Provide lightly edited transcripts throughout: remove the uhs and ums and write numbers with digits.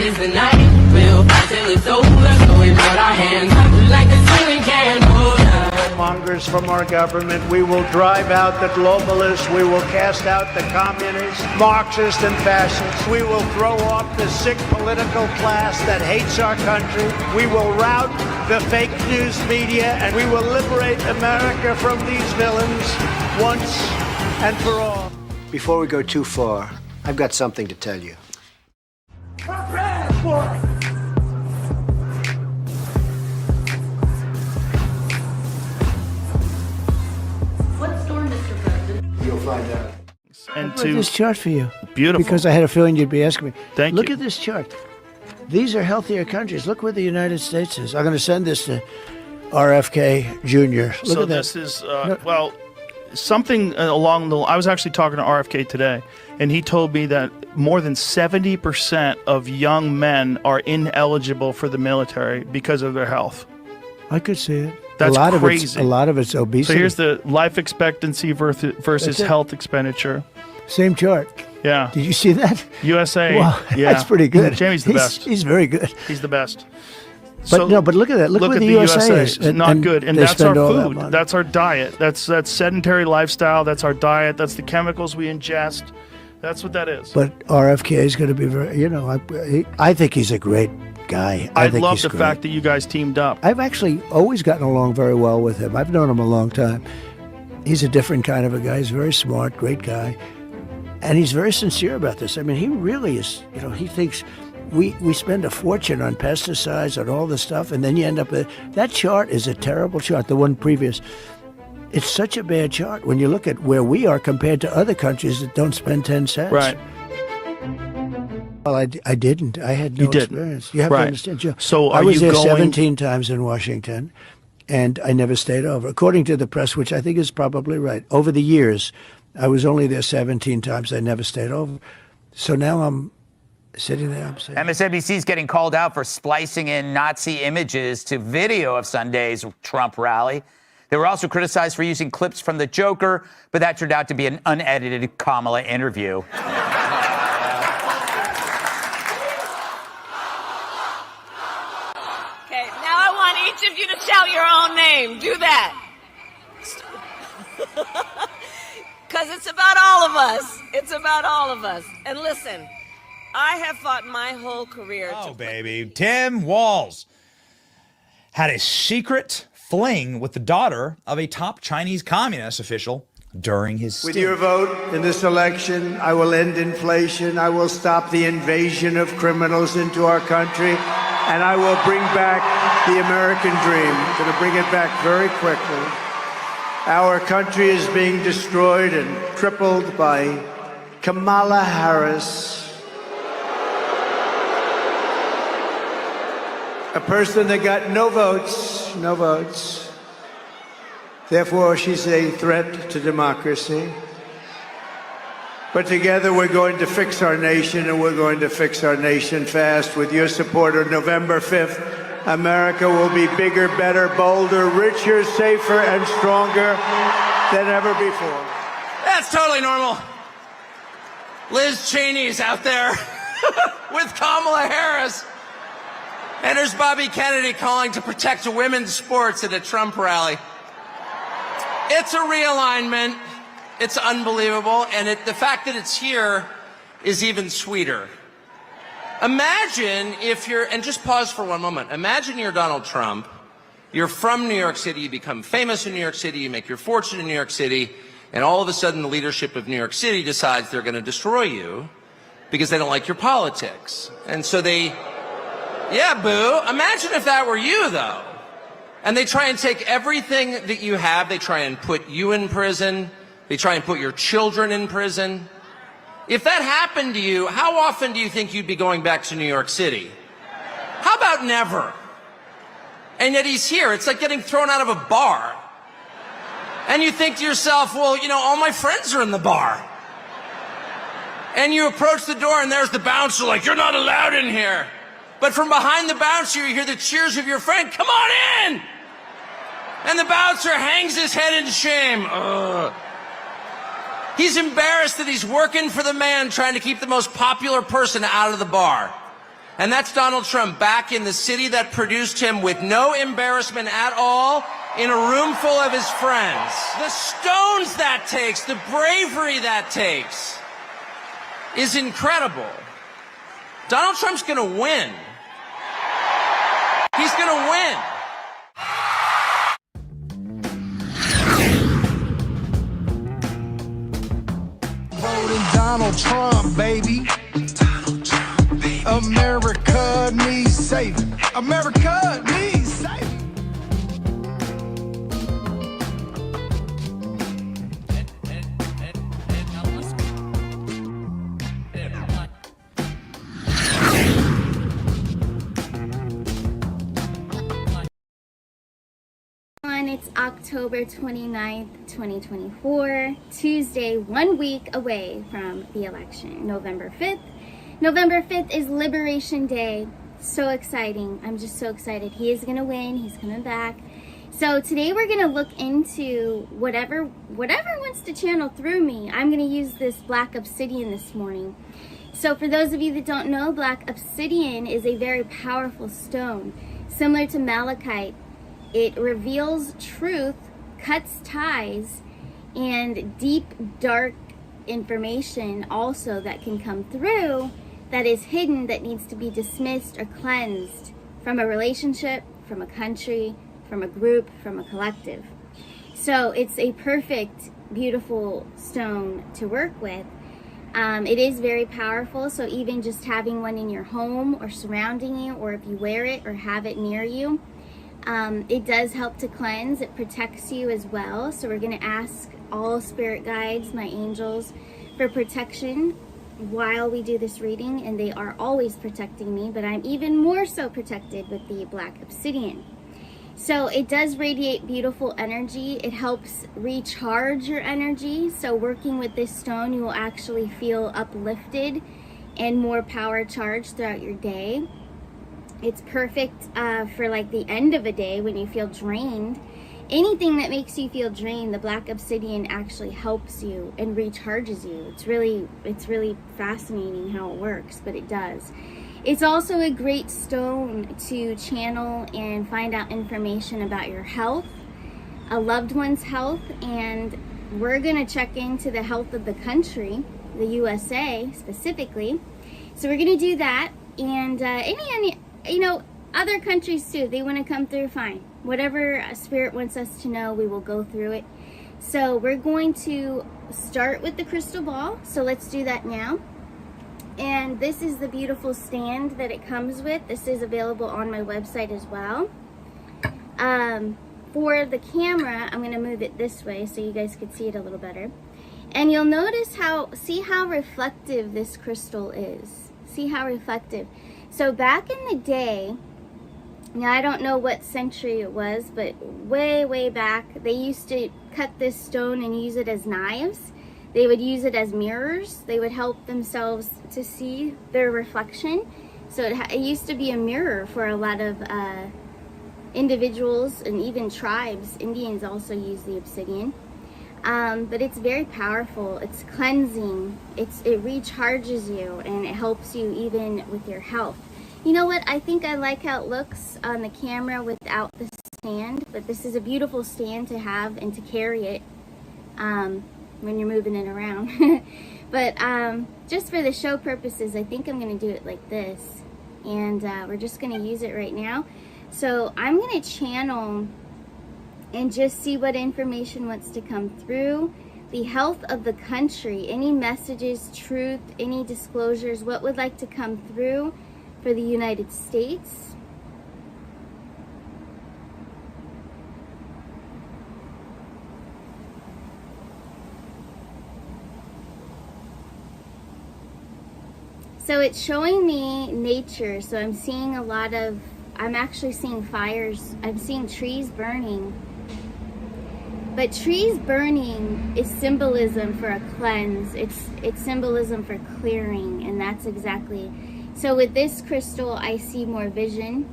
is the night. We'll fight till it's over, so we put our hands up like a ceiling can hold us. Mongers from our government. We will drive out the globalists. We will cast out the communists, Marxists, and fascists. We will throw off the sick political class that hates our country. We will rout the fake news media, and we will liberate America from these villains once and for all. Before we go too far, I've got something to tell you. What storm, Mr. President? You'll find out. And I wrote this chart for you. Beautiful. Because I had a feeling you'd be asking me. Thank Look you. at this chart. These are healthier countries. Look where the United States is. I'm going to send this to RFK Jr. Look so at that. this is well, something along the. I was actually talking to RFK today, and he told me that more than 70% of young men are ineligible for the military because of their health. I could see it. That's crazy. A lot of it's obesity. So here's the life expectancy versus health expenditure. Same chart. Yeah. Did you see that? USA. Wow, yeah. that's pretty good. Jamie's the best. He's very good. He's the best. But no, but look at that. Look where at the USA is. It's not good. And they that's our spend all that food. money. That's our diet. That's sedentary lifestyle. That's our diet. That's the chemicals we ingest. That's what that is. But RFK is going to be very, I think he's a great guy. I think love he's the great. fact that you guys teamed up. I've actually always gotten along very well with him. I've known him a long time. He's a different kind of a guy. He's very smart, great guy. And he's very sincere about this. I mean, he really is, he thinks we spend a fortune on pesticides and all this stuff, and then you end up with that chart is a terrible chart, the one previous. It's such a bad chart when you look at where we are compared to other countries that don't spend 10 cents. Right. Well, I didn't. I had no experience. You have to understand, Joe. So I was you there going 17 times in Washington, and I never stayed over. According to the press, which I think is probably right, over the years, I was only there 17 times. I never stayed over. So now I'm sitting there. I'm saying, MSNBC is getting called out for splicing in Nazi images to video of Sunday's Trump rally. They were also criticized for using clips from the Joker, but that turned out to be an unedited Kamala interview. Okay, now I want each of you to shout your own name. Do that. Because it's about all of us. It's about all of us. And listen, I have fought my whole career Oh, baby. Tim Walz had a secret fling with the daughter of a top Chinese communist official during his stint. with your vote in this election, I will end inflation. I will stop the invasion of criminals into our country. And I will bring back the American dream. I'm going to bring it back very quickly. Our country is being destroyed and crippled by Kamala Harris, a person that got no votes, no votes. Therefore, she's a threat to democracy. But together we're going to fix our nation, and we're going to fix our nation fast. With your support on November 5th, America will be bigger, better, bolder, richer, safer, and stronger than ever before. That's totally normal. Liz Cheney's out there with Kamala Harris. And there's Bobby Kennedy calling to protect women's sports at a Trump rally. It's a realignment. It's unbelievable. And the fact that it's here is even sweeter. Imagine if you're, and just pause for one moment. Imagine you're Donald Trump. You're from New York City. You become famous in New York City. You make your fortune in New York City. And all of a sudden, the leadership of New York City decides they're going to destroy you because they don't like your politics. And so yeah, boo. Imagine if that were you, though. And they try and take everything that you have. They try and put you in prison. They try and put your children in prison. If that happened to you, how often do you think you'd be going back to New York City? How about never? And yet he's here. It's like getting thrown out of a bar. And you think to yourself, well, all my friends are in the bar. And you approach the door and there's the bouncer like, you're not allowed in here. But from behind the bouncer, you hear the cheers of your friend, come on in! And the bouncer hangs his head in shame. Ugh. He's embarrassed that he's working for the man trying to keep the most popular person out of the bar. And that's Donald Trump back in the city that produced him with no embarrassment at all, in a room full of his friends. The stones that takes, the bravery that takes is incredible. Donald Trump's gonna win. He's gonna win. Voting Donald Trump, baby. Donald Trump, baby. America needs saving. America needs saving. It's October 29th, 2024, Tuesday, 1 week away from the election, November 5th. November 5th is Liberation Day. So exciting. I'm just so excited. He is going to win. He's coming back. So today we're going to look into whatever wants to channel through me. I'm going to use this black obsidian this morning. So for those of you that don't know, black obsidian is a very powerful stone. Similar to malachite, it reveals truth, cuts ties, and deep, dark information also that can come through that is hidden, that needs to be dismissed or cleansed from a relationship, from a country, from a group, from a collective. So it's a perfect, beautiful stone to work with. It is very powerful, so even just having one in your home or surrounding you, or if you wear it or have it near you, it does help to cleanse. It protects you as well. So we're going to ask all spirit guides, my angels, for protection while we do this reading, and they are always protecting me, but I'm even more so protected with the black obsidian. So it does radiate beautiful energy. It helps recharge your energy. So working with this stone, you will actually feel uplifted and more power charged throughout your day. It's perfect for like the end of a day when you feel drained. Anything that makes you feel drained, the black obsidian actually helps you and recharges you. It's really fascinating how it works, but it does. It's also a great stone to channel and find out information about your health, a loved one's health, and we're gonna check into the health of the country, the USA specifically. So we're gonna do that, and any you know, other countries too, they want to come through, fine. Whatever spirit wants us to know, we will go through it. So we're going to start with the crystal ball. So let's do that now. And this is the beautiful stand that it comes with. This is available on my website as well. For the camera, I'm going to move it this way so you guys can see it a little better. And you'll notice see how reflective this crystal is. See how reflective. So back in the day, now I don't know what century it was, but way back, they used to cut this stone and use it as knives. They would use it as mirrors. They would help themselves to see their reflection. So it used to be a mirror for a lot of individuals and even tribes. Indians also use the obsidian. But it's very powerful. It's cleansing. It recharges you, and it helps you even with your health. You know what? I think I like how it looks on the camera without the stand, but this is a beautiful stand to have and to carry it when you're moving it around. But just for the show purposes, I think I'm going to do it like this, and we're just going to use it right now. So I'm going to channel and just see what information wants to come through. The health of the country, any messages, truth, any disclosures, what would like to come through for the United States. So it's showing me nature. So I'm seeing I'm actually seeing fires. I'm seeing trees burning. But trees burning is symbolism for a cleanse. It's symbolism for clearing, and that's exactly. So with this crystal, I see more vision.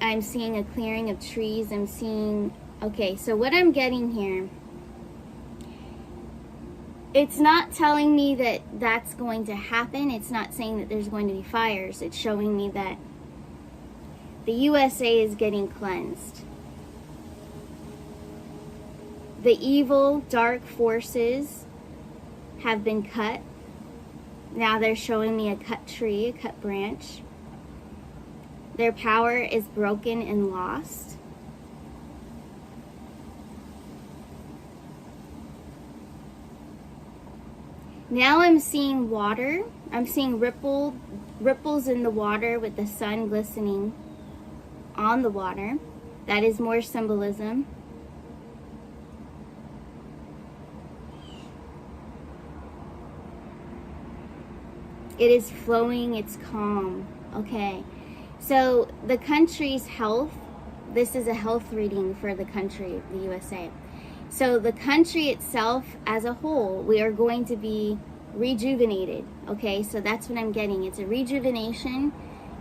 I'm seeing a clearing of trees. I'm seeing, okay, so what I'm getting here, It's not telling me that that's going to happen. It's not saying that there's going to be fires. It's showing me that the USA is getting cleansed. The evil, dark forces have been cut. Now they're showing me a cut tree, a cut branch. Their power is broken and lost. Now I'm seeing water. I'm seeing ripples in the water with the sun glistening on the water. That is more symbolism. It is flowing, it's calm. Okay. So the country's health, this is a health reading for the country, the USA. So the country itself as a whole, we are going to be rejuvenated. Okay, so that's what I'm getting. It's a rejuvenation.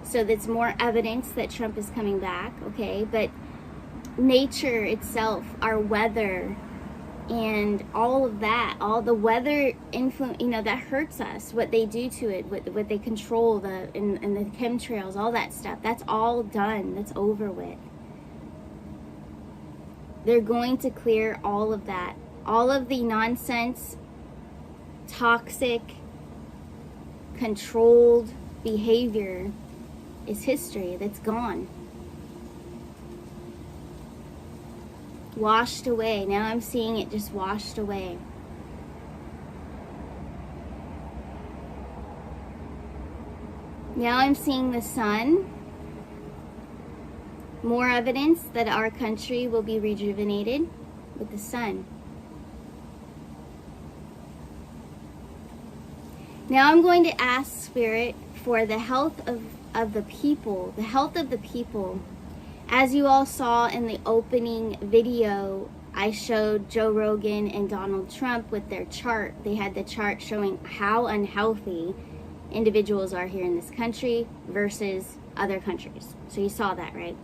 So that's more evidence that Trump is coming back. Okay, but nature itself, our weather, and all of that, all the weather influence, you know, that hurts us. What they do to it, what they control, and the chemtrails, all that stuff. That's all done. That's over with. They're going to clear all of that. All of the nonsense, toxic, controlled behavior is history. That's gone. Washed away. Now I'm seeing it just washed away. Now I'm seeing the sun. More evidence that our country will be rejuvenated with the sun. Now I'm going to ask Spirit for the health of the people, the health of the people. As you all saw in the opening video, I showed Joe Rogan and Donald Trump with their chart. They had the chart showing how unhealthy individuals are here in this country versus other countries. So you saw that, right?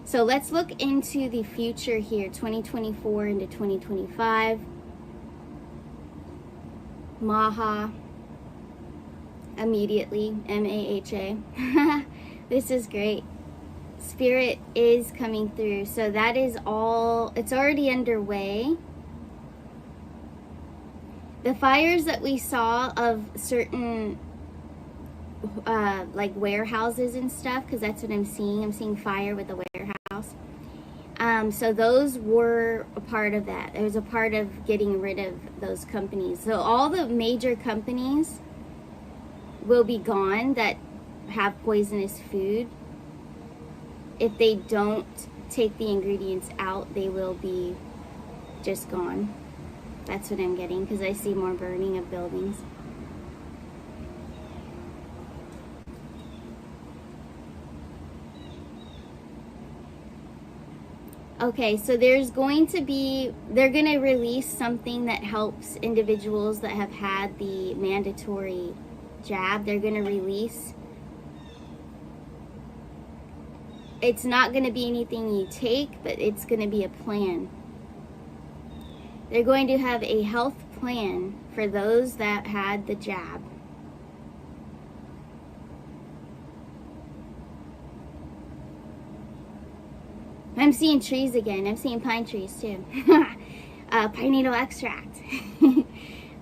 So let's look into the future here, 2024 into 2025. MAHA, immediately, MAHA. This is great. Spirit is coming through. So that is all, it's already underway. The fires that we saw of certain like warehouses and stuff, because that's what I'm seeing. I'm seeing fire with the warehouse. So those were a part of that. It was a part of getting rid of those companies. So all the major companies will be gone that have poisonous food. If they don't take the ingredients out, they will be just gone. That's what I'm getting, because I see more burning of buildings. Okay, so there's going to be, they're going to release something that helps individuals that have had the mandatory jab. They're going to release. It's not going to be anything you take, but it's going to be a plan. They're going to have a health plan for those that had the jab. I'm seeing trees again. I'm seeing pine trees too. Pine needle extract.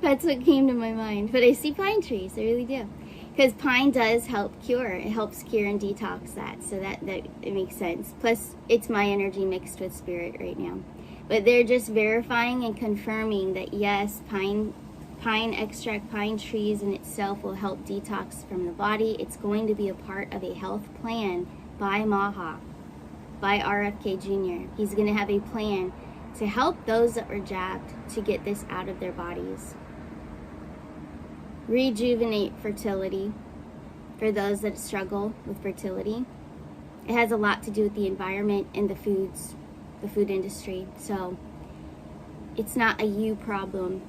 That's what came to my mind. But I see pine trees. I really do. Because pine does help cure. It helps cure and detox that. So that it makes sense. Plus, it's my energy mixed with spirit right now. But they're just verifying and confirming that yes, pine extract, pine trees in itself will help detox from the body. It's going to be a part of a health plan by MAHA, by RFK Jr. He's going to have a plan to help those that were jabbed to get this out of their bodies. Rejuvenate fertility for those that struggle with fertility. It has a lot to do with the environment and the foods, the food industry. So it's not a you problem.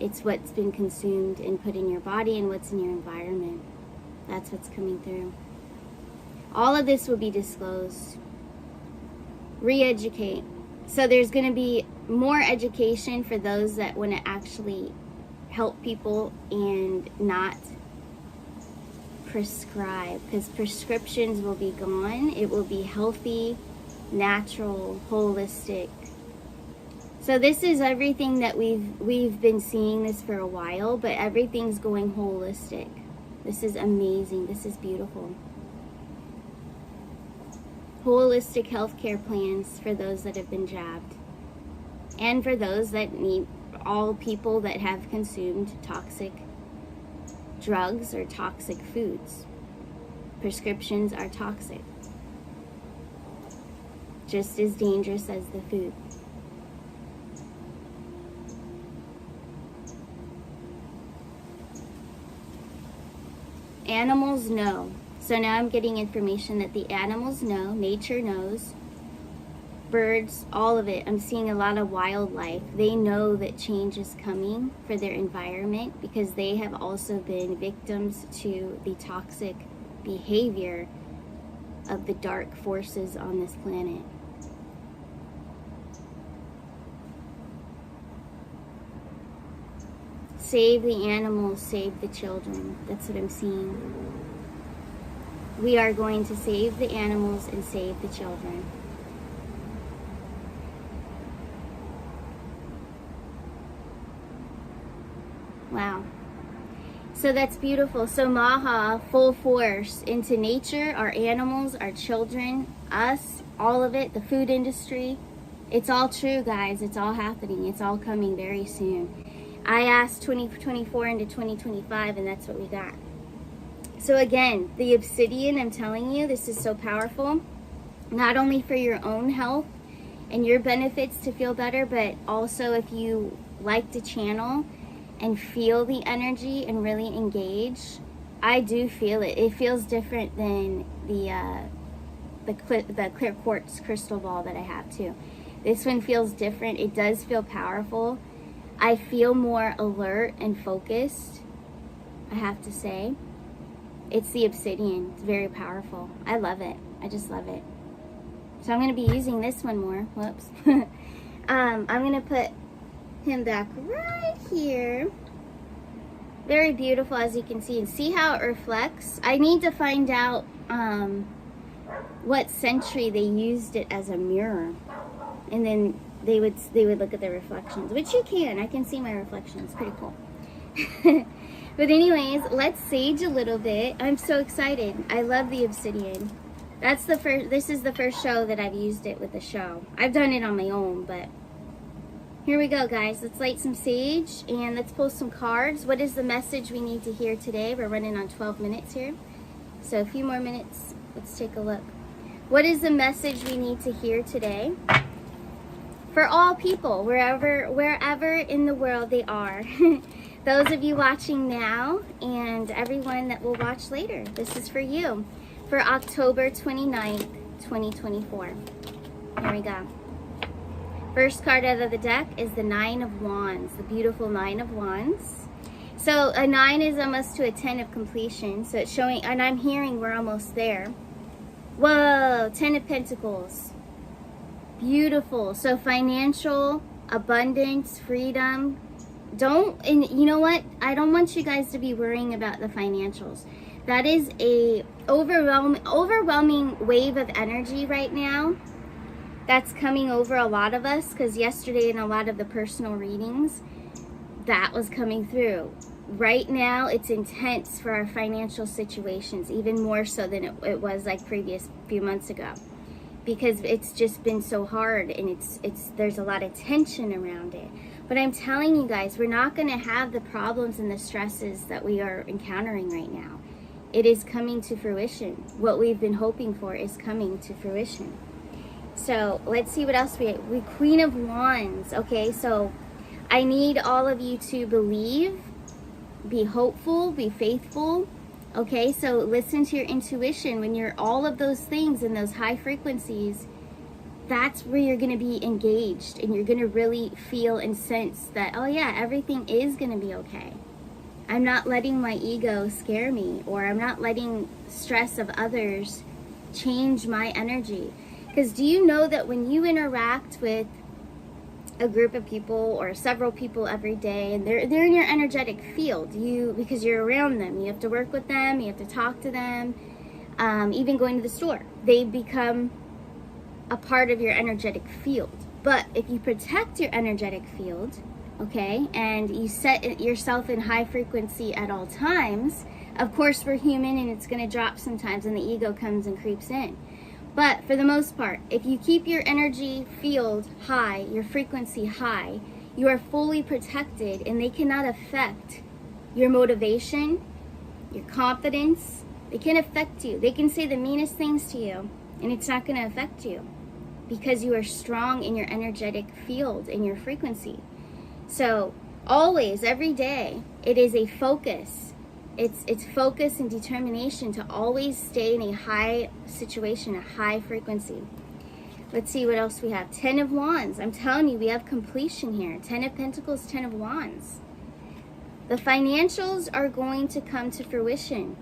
It's what's been consumed and put in your body and what's in your environment. That's what's coming through. All of this will be disclosed. Re-educate. So there's going to be more education for those that want to actually help people and not prescribe, because prescriptions will be gone. It will be healthy, natural, holistic. So this is everything that we've been seeing this for a while, but everything's going holistic. This is amazing. This is beautiful. Holistic healthcare plans for those that have been jabbed, and for those that need, all people that have consumed toxic drugs or toxic foods. Prescriptions are toxic, just as dangerous as the food. Animals know. So now I'm getting information that the animals know, nature knows, birds, all of it. I'm seeing a lot of wildlife. They know that change is coming for their environment because they have also been victims to the toxic behavior of the dark forces on this planet. Save the animals, save the children. That's what I'm seeing. We are going to save the animals and save the children. Wow. So that's beautiful. So MAHA, full force into nature, our animals, our children, us, all of it, the food industry. It's all true, guys. It's all happening. It's all coming very soon. I asked 2024 into 2025, and that's what we got. So again, the Obsidian, I'm telling you, this is so powerful. Not only for your own health and your benefits to feel better, but also if you like to channel and feel the energy and really engage. I do feel it. It feels different than the clear quartz crystal ball that I have too. This one feels different. It does feel powerful. I feel more alert and focused, I have to say. It's the Obsidian. It's very powerful. I love it. I just love it. So I'm going to be using this one more. Whoops. I'm going to put him back right here. Very beautiful, as you can see. And see how it reflects? I need to find out what century they used it as a mirror. And then they would look at the reflections, which you can. I can see my reflections. Pretty cool. But anyways, let's sage a little bit. I'm so excited. I love the Obsidian. That's the first. This is the first show that I've used it with a show. I've done it on my own, but here we go, guys. Let's light some sage and let's pull some cards. What is the message we need to hear today? We're running on 12 minutes here, so a few more minutes. Let's take a look. What is the message we need to hear today? For all people, wherever in the world they are. Those of you watching now and everyone that will watch later, this is for you. For October 29th, 2024. Here we go. First card out of the deck is the Nine of Wands, the beautiful Nine of Wands. So a 9 is almost to a 10 of completion. So it's showing, and I'm hearing we're almost there. Whoa, 10 of Pentacles. Beautiful. So financial, abundance, freedom. And you know what? I don't want you guys to be worrying about the financials. That is a overwhelming wave of energy right now that's coming over a lot of us, because yesterday in a lot of the personal readings, that was coming through. Right now, it's intense for our financial situations, even more so than it was like previous few months ago, because it's just been so hard, and there's a lot of tension around it. But I'm telling you guys, we're not going to have the problems and the stresses that we are encountering right now. It is coming to fruition. What we've been hoping for is coming to fruition. So let's see what else we have. We Queen of Wands. Okay, so I need all of you to believe, be hopeful, be faithful. Okay, so listen to your intuition. When you're all of those things in those high frequencies, that's where you're going to be engaged, and you're going to really feel and sense that, oh yeah, everything is going to be okay. I'm not letting my ego scare me, or I'm not letting stress of others change my energy. Because do you know that when you interact with a group of people or several people every day, and they're in your energetic field. Because you're around them, you have to work with them, you have to talk to them, even going to the store. They become a part of your energetic field. But if you protect your energetic field, okay, and you set yourself in high frequency at all times, of course we're human and it's going to drop sometimes and the ego comes and creeps in. But for the most part, if you keep your energy field high, your frequency high, you are fully protected and they cannot affect your motivation, your confidence. They can't affect you. They can say the meanest things to you and it's not going to affect you because you are strong in your energetic field, in your frequency. So always, every day, it is a focus. It's focus and determination to always stay in a high situation, a high frequency. Let's see what else we have. 10 of Wands. I'm telling you, we have completion here. 10 of Pentacles, 10 of Wands. The financials are going to come to fruition.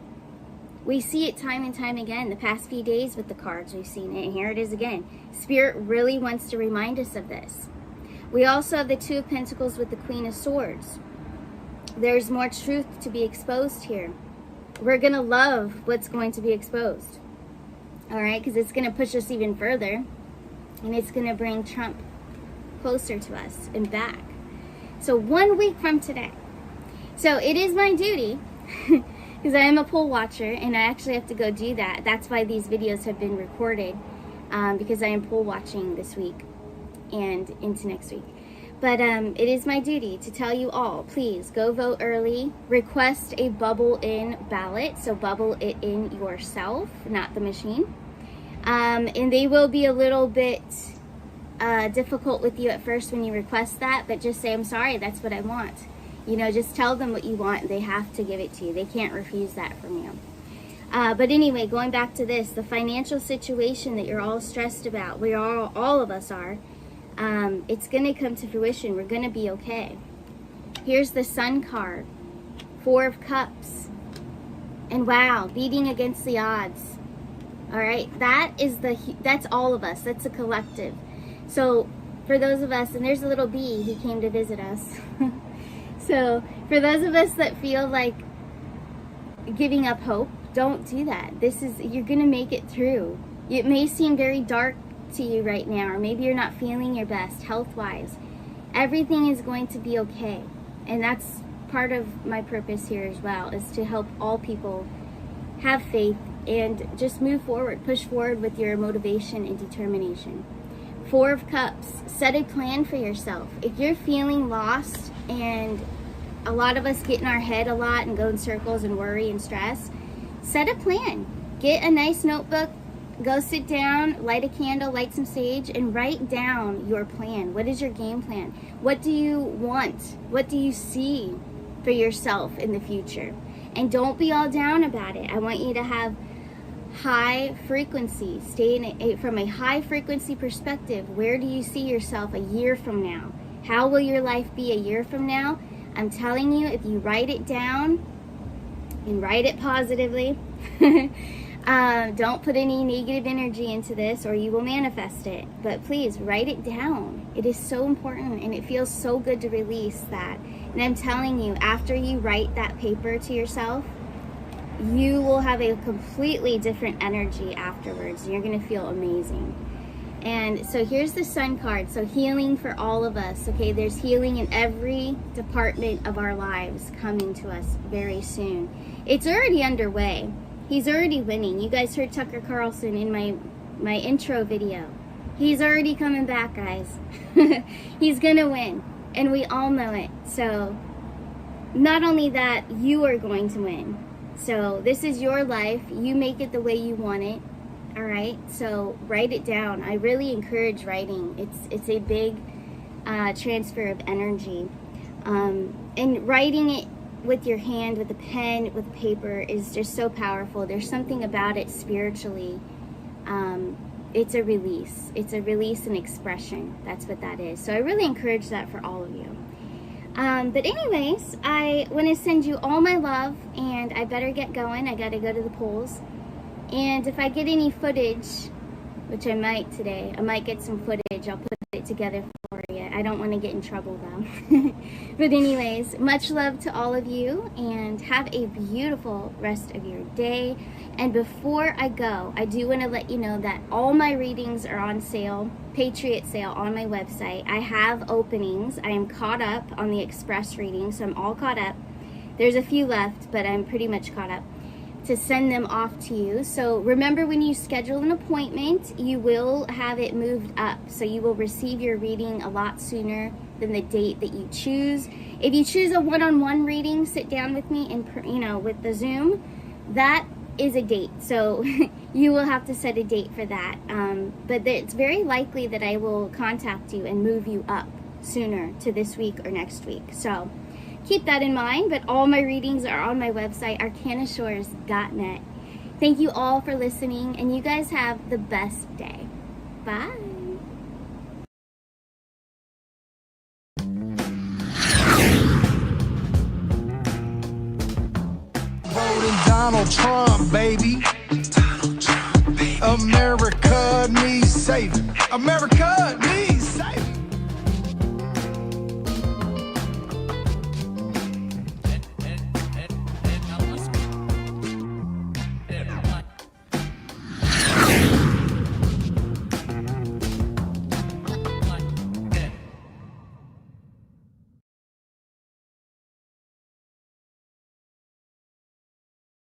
We see it time and time again. The past few days with the cards, we've seen it. And here it is again. Spirit really wants to remind us of this. We also have the 2 of Pentacles with the Queen of Swords. There's more truth to be exposed here. We're going to love what's going to be exposed. All right? Because it's going to push us even further. And it's going to bring Trump closer to us and back. So 1 week from today. So it is my duty, because I am a poll watcher, and I actually have to go do that. That's why these videos have been recorded, because I am poll watching this week and into next week. But it is my duty to tell you all, please go vote early. Request a bubble in ballot. So bubble it in yourself, not the machine. And they will be a little bit difficult with you at first when you request that. But just say, I'm sorry, that's what I want. You know, just tell them what you want. They have to give it to you. They can't refuse that from you. But anyway, going back to this, the financial situation that you're all stressed about, we all of us are, it's going to come to fruition. We're going to be okay. Here's the Sun card, 4 of Cups, and wow, beating against the odds. All right, that's all of us. That's a collective. So for those of us, and there's a little bee who came to visit us. So for those of us that feel like giving up hope, don't do that. You're going to make it through. It may seem very dark to you right now, or maybe you're not feeling your best health-wise. Everything is going to be okay. And that's part of my purpose here as well, is to help all people have faith and just move forward, push forward with your motivation and determination. 4 of Cups, set a plan for yourself. If you're feeling lost, and a lot of us get in our head a lot and go in circles and worry and stress, set a plan. Get a nice notebook, go sit down, light a candle, light some sage, and write down your plan. What is your game plan? What do you want? What do you see for yourself in the future? And don't be all down about it. I want you to have high frequency. Stay from a high frequency perspective. Where do you see yourself a year from now? How will your life be a year from now? I'm telling you, if you write it down and write it positively, don't put any negative energy into this or you will manifest it. But please write it down. It is so important and it feels so good to release that. And I'm telling you, after you write that paper to yourself, you will have a completely different energy afterwards. You're going to feel amazing. And so here's the Sun card. So healing for all of us. Okay, there's healing in every department of our lives coming to us very soon. It's already underway. He's already winning. You guys heard Tucker Carlson in my intro video. He's already coming back, guys. He's gonna win, and we all know it. So not only that, you are going to win. So this is your life. You make it the way you want it. All right, so write it down. I really encourage writing. It's a big transfer of energy, and writing it with your hand, with a pen, with paper is just so powerful. There's something about it spiritually. It's a release. It's a release and expression. That's what that is. So I really encourage that for all of you. But anyways, I want to send you all my love, and I better get going. I got to go to the polls. And if I get any footage, which I might today, I might get some footage. I'll put it together for you I don't want to get in trouble though. But anyways, much love to all of you, and have a beautiful rest of your day. And before I go, I do want to let you know that all my readings are on sale, Patriot sale, on my website. I have openings. I am caught up on the express reading, so I'm all caught up. There's a few left, but I'm pretty much caught up to send them off to you. So remember, when you schedule an appointment, you will have it moved up, so you will receive your reading a lot sooner than the date that you choose. If you choose a one-on-one reading, sit down with me and with the Zoom, that is a date, so you will have to set a date for that. But it's very likely that I will contact you and move you up sooner to this week or next week. So keep that in mind. But all my readings are on my website, arcanashores.net. Thank you all for listening, and you guys have the best day. Bye. Voting Donald Trump, baby. Donald Trump, baby. America needs saving. America needs